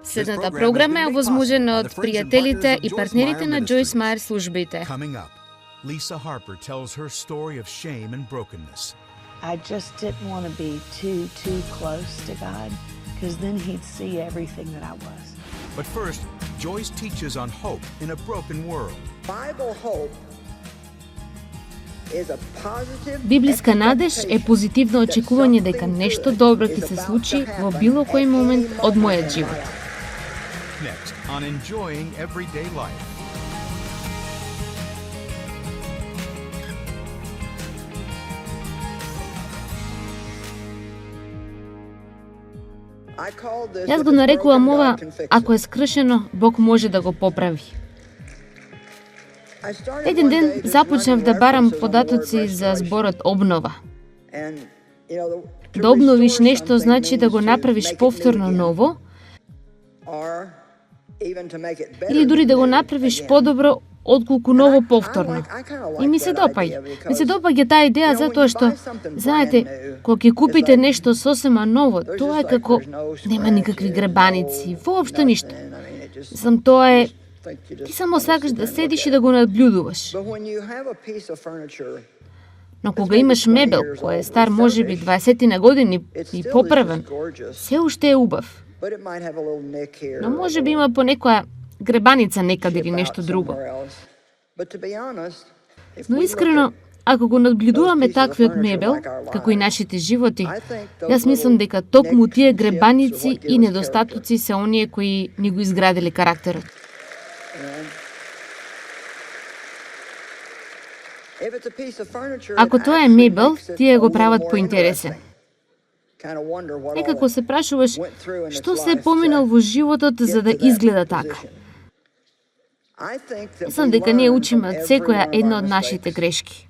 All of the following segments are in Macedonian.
Следната програма е овозможена од пријателите и партнерите на Джойс Мајер службите. Coming up, Lisa Harper tells her story of shame and brokenness. I just didn't want to be too close to God, because then he'd see everything that I was. But first, Joyce teaches on hope in a broken world. Bible hope is a positive Библиска надеж е позитивно очекување дека нешто добро ќе се случи во било кој момент од мојот живот. Next, on enjoying everyday life. I call this Јас if го it's нарекувам broken, ова, God can fix it. ако е скршено, Бог може да го поправи. I started Еден one ден day just започнав running да барам references on the податоци word за restoration. зборот обнова. And, you know, to Да обновиш restore нешто something значи да means го to направиш make it new повторно again, ново, or even to make it better или дури да than го new направиш again. подобро отколку ново повторно. I kinda И ми like се that допаѓа. idea Ми се because, допаѓа таа идеја you know, затоа when you што, buy something знаете, brand new, кога ќе купите it's like нешто сосема ново, there's тоа е just like како there's no нема никакви scratches, гребаници, no воопшто ништо. nothing. I mean, it just- Мислам, тоа е, think you just ти само wanna сакаш sit да there and седиш look и at да it. го наблюдуваш. But when you have a piece of furniture, Но кога имаш мебел кој е стар можеби 20 на години it's и still поправен, just gorgeous, се уште е убав. but it might have a little nick here, Но or a можеби little има по некоја гребаница некаде chip или out нешто друго. somewhere else. But to be honest, if Но we look искрено, at- ако го надблюдуваме those pieces of таквиот furniture мебел, like our како и lives, нашите животи, I think those јас мислам little дека токму nicks тие and chips are гребаници what give и us недостатоци се оние кои ни го изградиле карактерот. you know, if it's a piece of furniture, Ако it тоа е actually мебел, makes it тие a го little прават more поинтересен. interesting. Kind of wonder what all Некако that се прашуваш went through in its што се life поминал to во животот get за да to that изгледа така. position. I think that Мислам we дека ние learn учиме from од every секоја one of една our од нашите mistakes. грешки.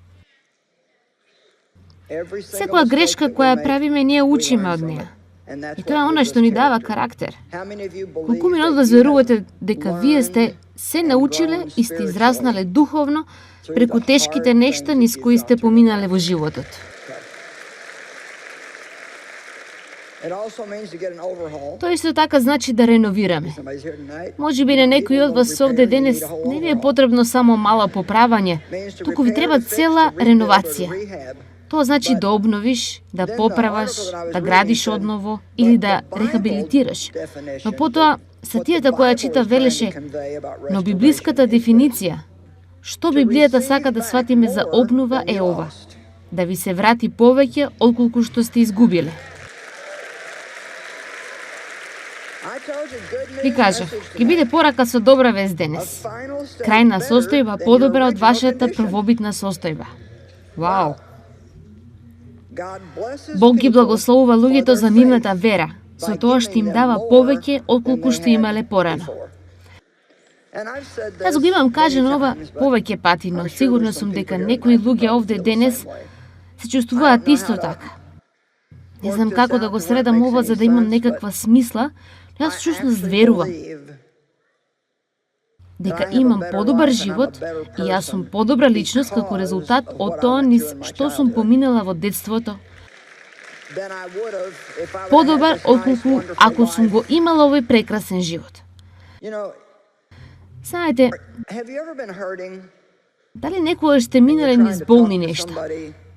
Every single Секоја mistake грешка that we која make, правиме, ние we учиме learn од from неа. it. And that's И what тоа е она gives што us ни дава character. карактер. How many of you believe Колку мина од that вас you have верувате дека вие сте се learned and научиле grown и сте израснале spiritually духовно through преку the тешките hard нешта things низ that кои you've сте gone through in поминале life? во животот? It also means to get an overhaul. Тоа исто така значи да реновираме. Somebody's here tonight. Може би на некои од вас овде денес не ви е потребно само мало поправање, Means to туку ви repair, треба to fix, цела to rebuild, or to реновација. rehab. Тоа значи да обновиш, да поправаш, да градиш одново или да рехабилитираш. Но потоа, сатијата која чита велеше, но библиската дефиниција, што Библијата сака да сватиме за обнова е ова: да ви се врати повеќе отколку што сте изгубиле. Ви кажав, ќе биде порака со добра вест денес. Крајна состојба подобра од вашата првобитна состојба. Вау! Бог ги благословува луѓето за нивната вера, со тоа што им дава повеќе отколку што имале порано. Јас го имам кажено ова повеќе пати, но сигурно сум дека некои луѓе овде денес се чувствуваат исто така. Не знам како да го средам ова за да имам некаква смисла, но јас всушност верувам дека имам подобар живот и јас сум подобра личност како резултат од тоа низ што сум поминала во детството. Подобар отколку ако сум го имала овој прекрасен живот. Знаете, дали некогаш сте минале низ болни нешта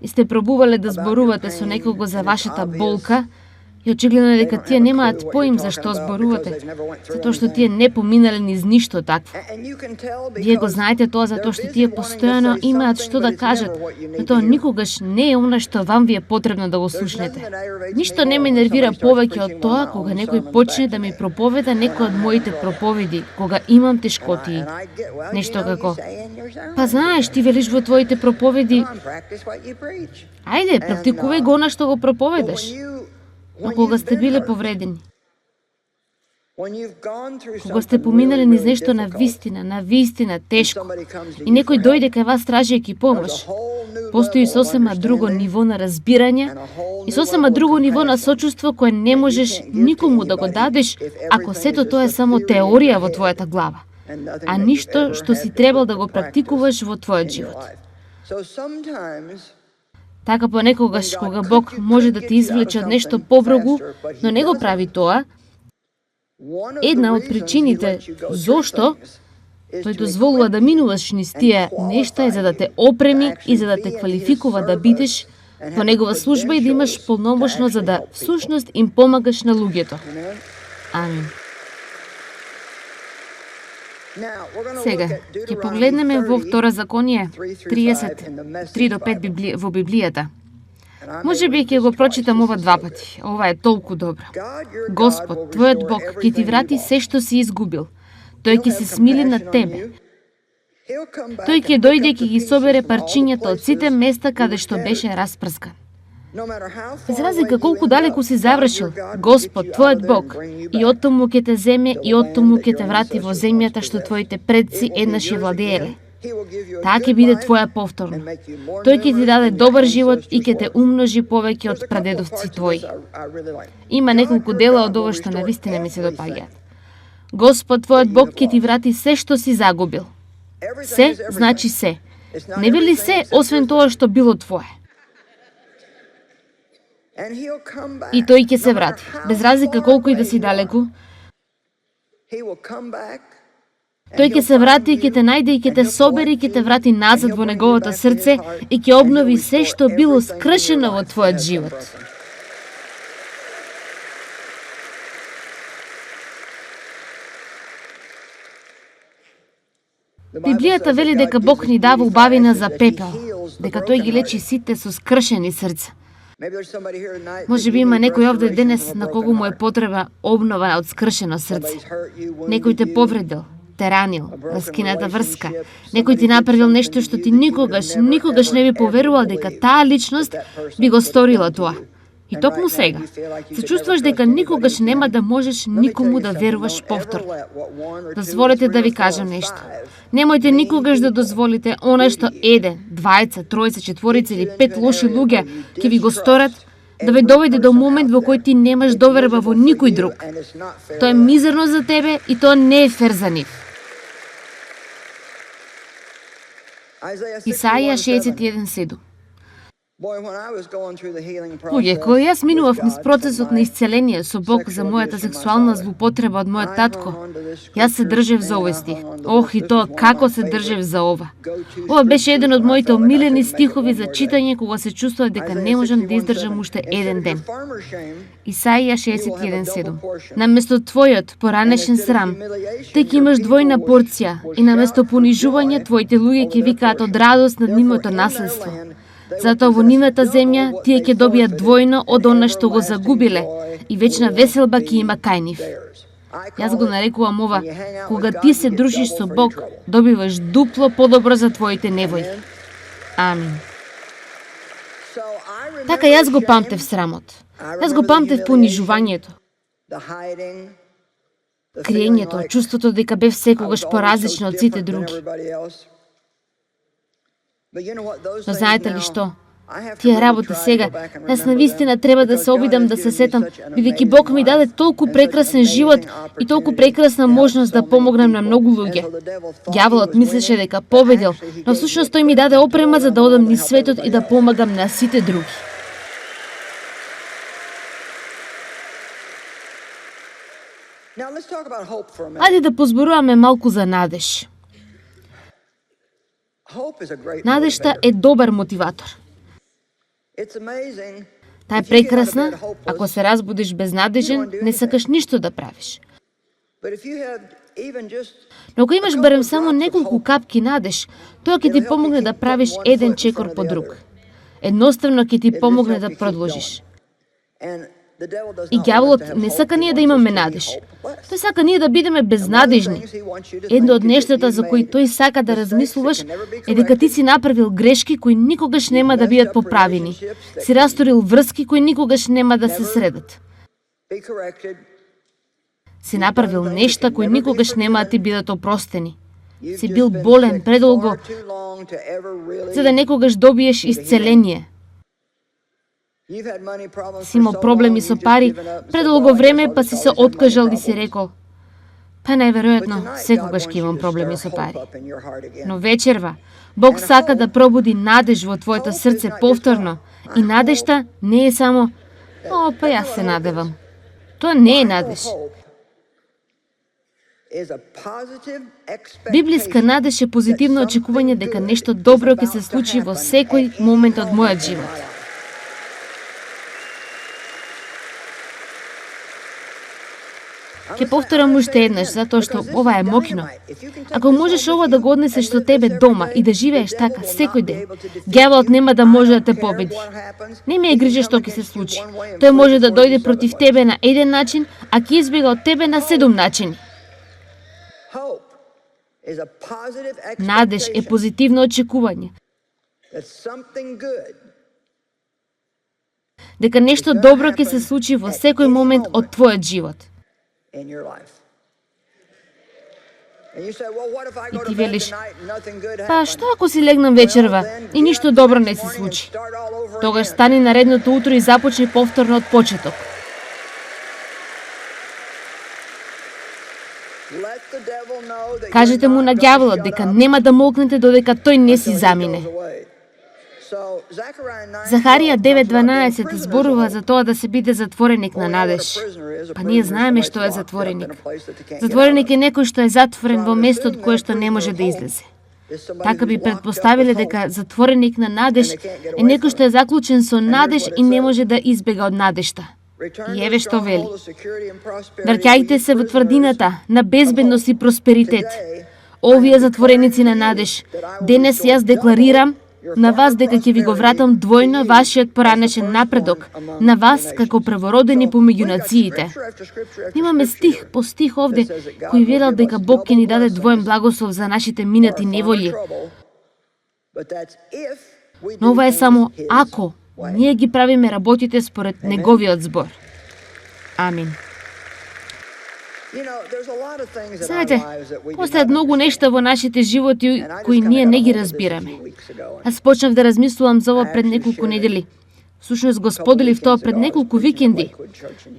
и сте пробувале да зборувате со некого за вашата болка и очигледно е дека тие немаат поим за што зборувате, затоа што тие не поминале низ ништо такво. Вие го знаете тоа затоа што тие постојано имаат што да кажат, но тоа никогаш не е она што вам ви е потребно да го слушнете. Ништо не ме нервира повеќе од тоа кога некој почне да ми проповеда некој од моите проповеди, кога имам тешкотии. Нешто како: па знаеш, ти велиш во твоите проповеди, ајде, практикувај го она што го проповедаш. А кога сте биле повредени, кога сте поминали низ нешто на вистина тешко, и некој дојде кај вас тражејќи помош, постои сосема друго ниво на разбирање и сосема друго ниво на сочувство кое не можеш никому да го дадеш ако сето тоа е само теорија во твојата глава, а ништо што си требал да го практикуваш во твојот живот. Така понекогаш, кога Бог може да те извлече од нешто поврогу, но не го прави тоа, Една од причините зошто тој дозволува да минуваш низ тие нешта е за да те опреми и за да те квалификува да бидеш во негова служба и да имаш полномошно за да всушност им помагаш на луѓето. Амин. Сега, ќе погледнеме во Втора Законие 33 до 5 во Библијата. Може би ќе го прочитам ова два пати. Ова е толку добро. Господ, твојот Бог, ќе ти врати се што си изгубил. Тој ќе се смили над тебе. Тој ќе дојде и ќе ги собере парчињата од сите места каде што беше распрскан. Без разлика колку далеку си завршил, Господ, твојот Бог, и оттаму ќе те земе и оттаму ќе те врати во земјата што твоите предци еднаш ја владееле. Таа ќе биде твоја повторно. Тој ќе ти даде добар живот и ќе те умножи повеќе од прадедовци твои. Има неколку дела од ова што навистина ми се допаѓаат. Господ, твојот Бог, ќе ти врати се што си загубил. Се значи се. Не вели се, освен тоа што било твое. И тој ќе се врати. Без разлика колку и да си далеку, тој ќе се врати и ќе те најде и ќе те собере и ќе те врати назад во неговото срце и ќе обнови се што било скршено во твојот живот. Библијата вели дека Бог ни дава убавина за пепел, дека тој ги лечи сите со скршени срца. Може би има некој овде денес на кого му е потреба обнова од скршено срце. Некој те повредил, те ранил, раскината врска. Некој ти направил нешто што ти никогаш не би поверувал дека таа личност би го сторила тоа. И токму сега, се чувствуваш дека никогаш нема да можеш никому да веруваш повторно. Дозволете да ви кажам нешто. Немојте никогаш да дозволите она што еден, двајца, тројца, четворица или 5 лоши луѓе ќе ви го сторат, да ве доведе до момент во кој ти немаш доверба во никој друг. Тоа е мизерно за тебе и тоа не е фер за нив. Исаија 61:7. Луѓе, кои јас минував низ процесот на исцеление со Бог за мојата сексуална злоупотреба од мојот татко, јас се држев за овој стих. Ох, и тоа како се држев за ова. Ова беше еден од моите омилени стихови за читање кога се чувствував дека не можам да издржам уште еден ден. Исаија 61:7. Наместо твојот поранешен срам, ти ќе имаш двојна порција и наместо понижување твоите луѓе ќе викаат од радост над нивното наследство. Затоа во нивната земја тие ќе добијат двојно од она што го загубиле и вечна веселба ќе има кај нив. Јас го нарекувам ова, кога ти се дружиш со Бог, добиваш дупло подобро за твоите невои. Амин. Така јас го памтев срамот. Јас го памтев понижувањето. Криењето, чувството дека бев секогаш поразлична од сите други. Но знаете ли што? Тие работи сега, јас навистина треба да се обидам да се сетам, бидејќи Бог ми даде толку прекрасен живот и толку прекрасна можност да помогнем на многу луѓе. Ѓаволот мислеше дека победил, но всушност тој ми даде опрема за да одам низ светот и да помагам на сите други. Ајде да позборуваме малку за надеж. Надежта е добар мотиватор. Таа е прекрасна, ако се разбудиш безнадежен, не сакаш ништо да правиш. Но ако имаш барем само неколку капки надеж, тоа ќе ти помогне да правиш еден чекор по друг. Едноставно ќе ти помогне да продолжиш. И ѓаволот не сака ние да имаме надеж. Тој сака ние да бидеме безнадежни. Едно од нештата за кои тој сака да размислуваш е дека ти си направил грешки кои никогаш нема да бидат поправени. Си расторил врски кои никогаш нема да се средат. Си направил нешта кои никогаш нема да ти бидат опростени. Си бил болен предолго, за да некогаш добиеш исцеление. Си имал проблеми со пари предолго време, па си се откажал и си рекол, па најверојатно секогаш ќе имам проблеми со пари. Но вечерва, Бог сака да пробуди надеж во твоето срце повторно и надежта не е само, па јас се надевам. Тоа не е надеж. Библиска надеж е позитивно очекување дека нешто добро ќе се случи во секој момент од мојот живот. Ќе повторам уште еднаш, затоа што ова е моќно. Ако можеш ова да го однесеш со тебе дома и да живееш така секој ден, ѓаволот нема да може да те победи. Не ми е грижа што ќе се случи. Тој може да дојде против тебе на еден начин, а ќе избега од тебе на 7 начини. Надеж е позитивно очекување дека нешто добро ќе се случи во секој момент од твојот живот. И ти велиш, па што ако си легнам вечерва и ништо добро не се случи? Тогаш стани наредното утро и започни повторно од почеток. Кажете му на ѓаволот дека нема да молкнете додека тој не си замине. Захарија 9:12 зборува за тоа да се биде затвореник на надеж. Па ние знаеме што е затвореник. Затвореник е некој што е затворен во место од кое што не може да излезе. Така би предпоставиле дека затвореник на надеж е некој што е заклучен со надеж и не може да избега од надежта. И еве што вели. Враќајте се во тврдината на безбедност и просперитет. Овие затвореници на надеж, денес јас декларирам на вас дека ќе ви го вратам двојно вашиот поранешен напредок, на вас како првородени помеѓу нациите. Имаме стих по стих овде кој велел дека Бог ќе ни даде двоен благослов за нашите минати неволји. Но ова е само ако ние ги правиме работите според неговиот збор. Амин. Знаете, постојат многу нешта во нашите животи кои ние не ги разбираме. Аз почнав да размислувам за ова пред неколку недели. Всушност го споделив тоа пред неколку викенди.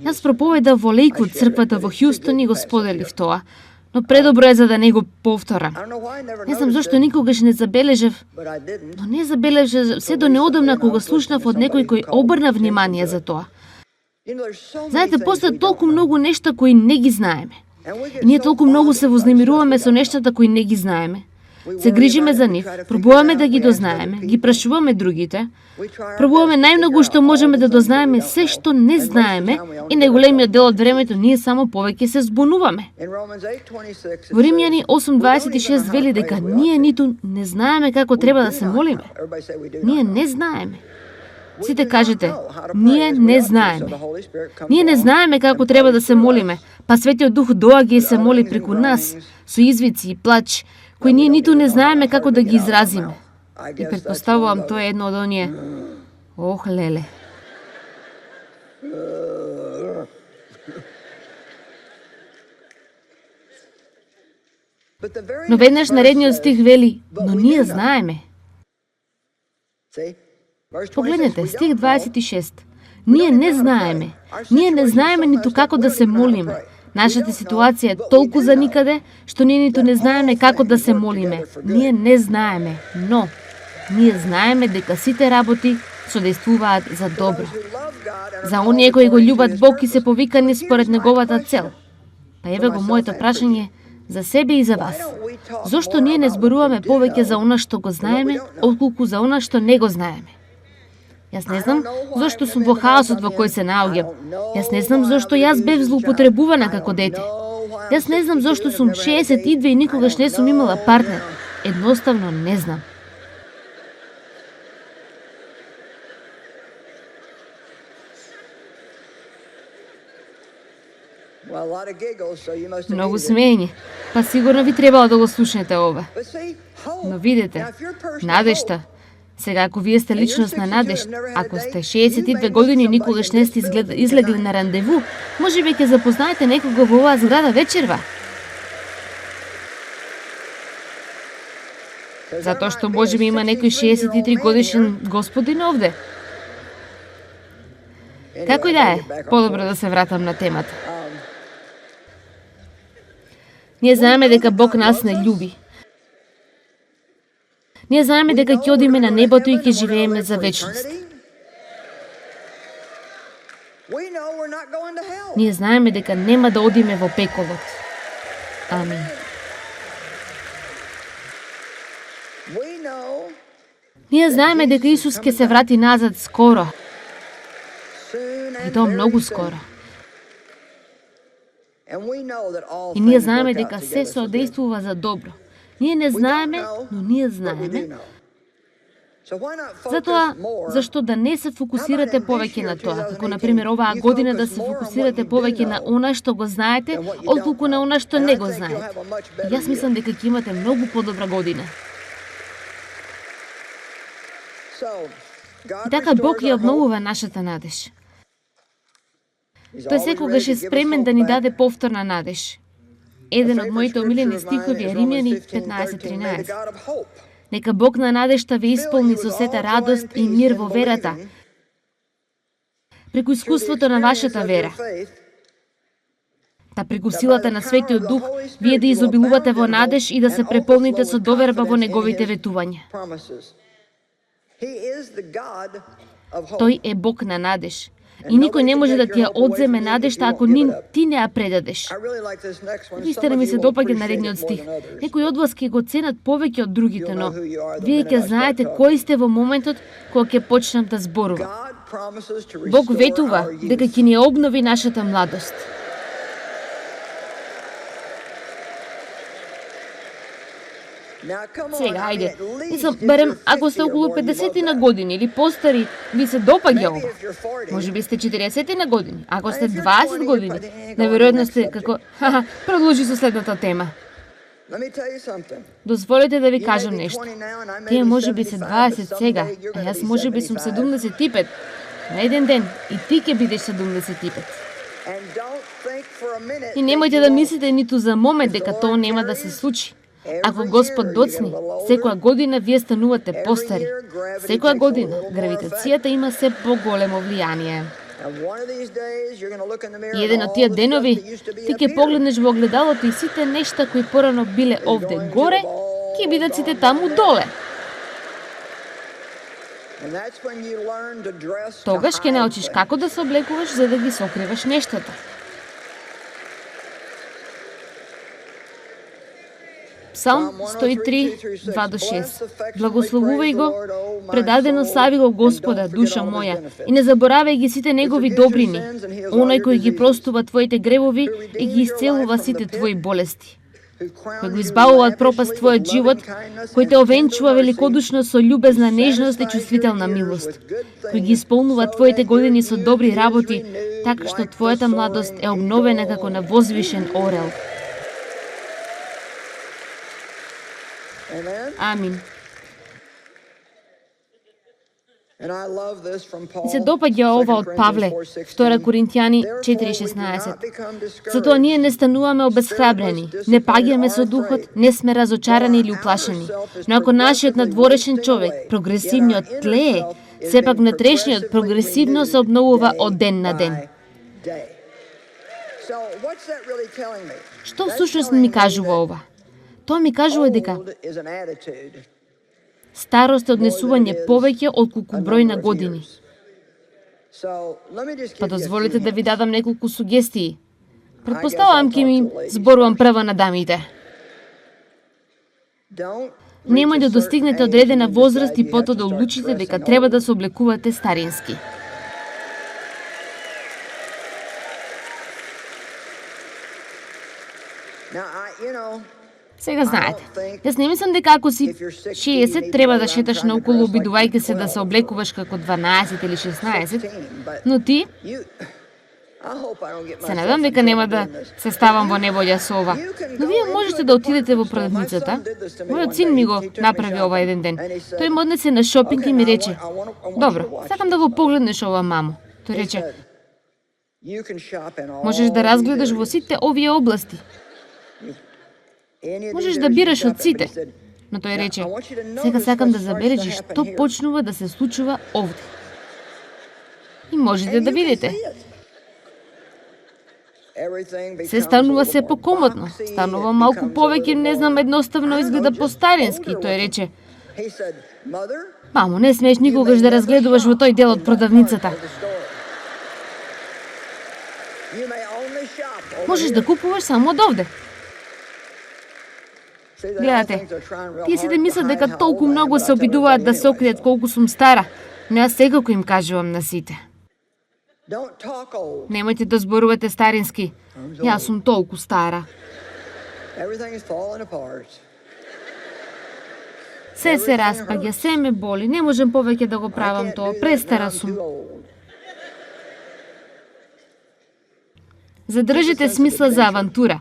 Јас проповедав во Лейквуд, црквата во Хјустон, и го споделив тоа. Но предобро е за да не го повторам. Не знам зашто никогаш не забележав, но не забележав се до неодамна кога слушнав од некој кој обрна внимание за тоа. Знаете, постојат толку многу нешта кои не ги знаеме. И ние толку многу се вознемируваме со нештата кои не ги знаеме. Се грижиме за нив, пробуваме да ги дознаеме, ги прашуваме другите, пробуваме најмногу што можеме да дознаеме се што не знаеме и најголемиот дел од времето ние само повеќе се збунуваме. Во Римјани 8:26 вели дека ние ниту не знаеме како треба да се молиме. Ние не знаеме. Сите кажете, ние не знаеме. Ние не знаеме како треба да се молиме, па Светиот Дух доаѓа и се моли преку нас, со извици и плач, кои ние ниту не знаеме како да ги изразиме. И предпоставувам тоа е едно од оние, ох, леле. Но веднаш наредниот стих вели, но ние знаеме. Погледнете, стих 26. Ние не знаеме. Ние не знаеме ниту како да се молиме. Нашата ситуација е толку заникаде, што ние ниту не знаеме како да се молиме. Ние не знаеме, но ние знаеме дека сите работи содействуваат за добро. За оние кои го љубат Бог и се повикани според неговата цел. Па еве го моето прашање за себе и за вас. Зошто ние не зборуваме повеќе за она што го знаеме, отколку за она што не го знаеме? Јас не знам зошто сум во хаосот во кој се наоѓам. Јас не знам зошто јас бев злоупотребувана како дете. Јас не знам зошто сум 62 и никогаш не сум имала партнер. Едноставно не знам. Многу смеење. Па сигурно ви требало да го слушнете ова. Но видете, надежта. Сега, ако вие сте личност на надеж, ако сте 62 години и никогаш не сте излегли на рандеву, може би ќе запознаете некого во оваа зграда вечерва. Затоа што може би има некој 63 годишен господин овде. Како и да е, подобро да се вратам на темата. Ние знаеме дека Бог нас не љуби. Ние знаеме дека ќе одиме на небото и ќе живееме за вечност. Ние знаеме дека нема да одиме во пеколот. Амин. We know Ние знаеме дека Исус ќе се врати назад скоро, soon и and то многу very скоро. soon. And we know that all И ние things знаеме work out дека се together for good. соодействува за добро. Ние не We don't знаеме, know, но ние but we do знаеме. know. So why not focus Затоа, more? зашто да не се фокусирате повеќе на тоа, како например оваа година да се фокусирате повеќе на она што го знаете, отколку на она што не го знаете. И јас мислам дека ќе имате многу подобра година. И така Бог ја обновува нашата надеж. Тој секогаш е спремен да ни даде повторна надеж. Еден од моите омилени стихови е Римјани 15:13. Нека Бог на надежта ве исполни со сета радост и мир во верата, преку искуството на вашата вера. Та преку силата на Светиот Дух, вие да изобилувате во надеж и да се преполните со доверба во неговите ветувања. Тој е Бог на надеж. И никој не може да ти ја одземе надежта ако ти не ја предадеш. Истина ми се допаѓа наредниот стих. Некои од вас ќе го ценат повеќе од другите, но вие ќе знаете кои сте во моментот кога ќе почнам да зборувам. Бог ветува дека ќе ни обнови нашата младост. Сега, ајде. Мислам, барем, ако сте околу 50 на години или постари, ви се допаѓа ова. Може би сте 40 на години. Ако сте 20 години, наверојатно сте како... Продолжи со следната тема. Дозволете да ви кажам нешто. Тие може би се 20 сега, а јас може би сум 75. На еден ден и ти ќе бидеш 75. И немојте да мислите ниту за момент дека тоа нема да се случи. Ако Господ доцни, секоја година вие станувате постари. Секоја година гравитацијата има се поголемо влијание. И еден од тие денови, ти ќе погледнеш во огледалото и сите нешта кои порано биле овде горе, ќе бидат сите таму доле. Тогаш ќе научиш како да се облекуваш за да ги сокриваш нештата. Псалм 103, 2-6. Благословувај го, предадено слави го Господа, душа моја, и не заборавај ги сите негови добрини, оној кој ги простува твоите гревови и ги исцелува сите твои болести. Кој го избавува од пропаст твојот живот, кој те овенчува великодушно со љубезна нежност и чувствителна милост, кој ги исполнува твоите години со добри работи, така што твојата младост е обновена како на возвишен орел. Амин. И се допаѓа ова од Павле, 2 Коринтијани 4:16. Затоа ние не стануваме обезхрабрени, не паѓаме со духот, не сме разочарани или уплашени. Но ако нашиот надворешен човек, прогресивниот тлее, сепак внатрешниот прогресивно се обновува од ден на ден. Што всушност ми кажува ова? Тоа ми кажува дека старост е однесување повеќе отколку број на години. Па дозволите да ви дадам неколку сугестии. Предпоставувам ќе ми зборувам прво на дамите. Немој да достигнете одредена возраст и потоа да одлучите дека треба да се облекувате старински. Сега знаете, јас не мислам дека ако си 60 треба да шеташ наоколу обидувајќи се да се облекуваш како 12 или 16, но ти се надам дека нема да се ставам во неволја со ова. Но вие можете да отидете во продавницата. Мојот син ми го направи ова еден ден. Тој ме однесе на шопинг и ми рече: "Добро, сакам да го погледнеш ова, мамо." Тој рече: "Можеш да разгледаш во сите овие области. Можеш да бираш од сите." Но тој рече: "Сега сакам да забележиш што почнува да се случува овде." И можете да видите. Се станува се покомотно, станува малку повеќе, не знам, едноставно изгледа постарински. Тој рече: "Мамо, не смееш никогаш да разгледуваш во тој дел од продавницата. Можеш да купуваш само од овде." Гледате, тие сите мислат дека толку многу се обидуваат да се окријат колку сум стара, но јас секако им кажувам на сите. Немојте да зборувате старински. Јас сум толку стара. Се распаѓа, се ме боли, не можем повеќе да го правам тоа, престара сум. Задржите смисла за авантура.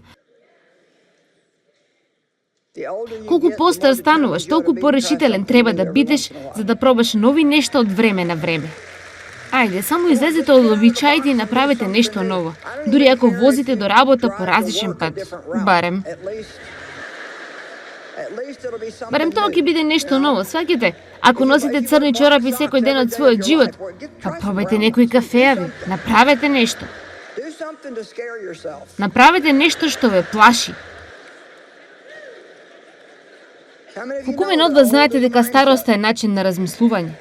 Колку постар стануваш, толку порешителен треба да бидеш за да пробаш нови нешта од време на време. Ајде, само излезете од обичаите и направете нешто ново. Дури ако возите до работа по различен пат. Барем тоа ќе биде нешто ново, сваќате? Ако носите црни чорапи секој ден од својот живот, па пробајте некои кафеави, направете нешто. Направете нешто што ве плаши. Колкумен од вас знаете дека староста е начин на размислување?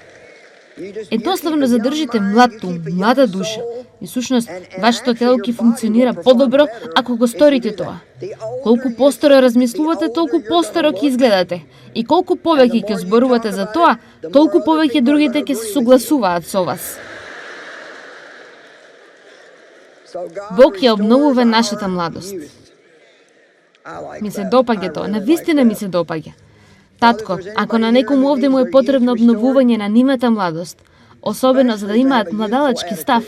Едноставно задржите млад ум, млада душа. И сушност, вашето тело ќе функционира подобро ако го сторите тоа. Колку посторо размислувате, толку посторо ќе изгледате. И колку повеќе ќе зборувате за тоа, толку повеќе другите ќе се согласуваат со вас. Бог ја обновува нашата младост. Ми се допаѓа тоа, навистина ми се допаѓа. Татко, ако на некому овде му е потребно обновување на нивната младост, особено за да имаат младалачки став,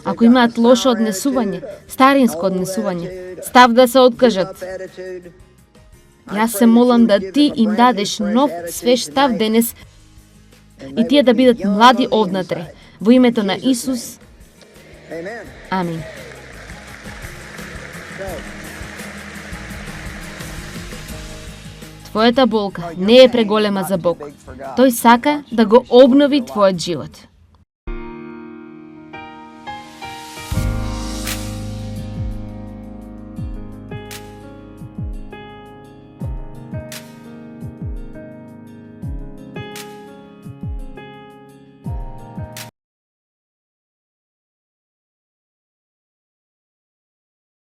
ако имаат лошо однесување, старинско однесување, став да се откажат, јас се молам да ти им дадеш нов, свеж став денес и тие да бидат млади однатре. Во името на Исус. Амин. Твојата болка не е преголема за Бог. Тој сака да го обнови твојот живот.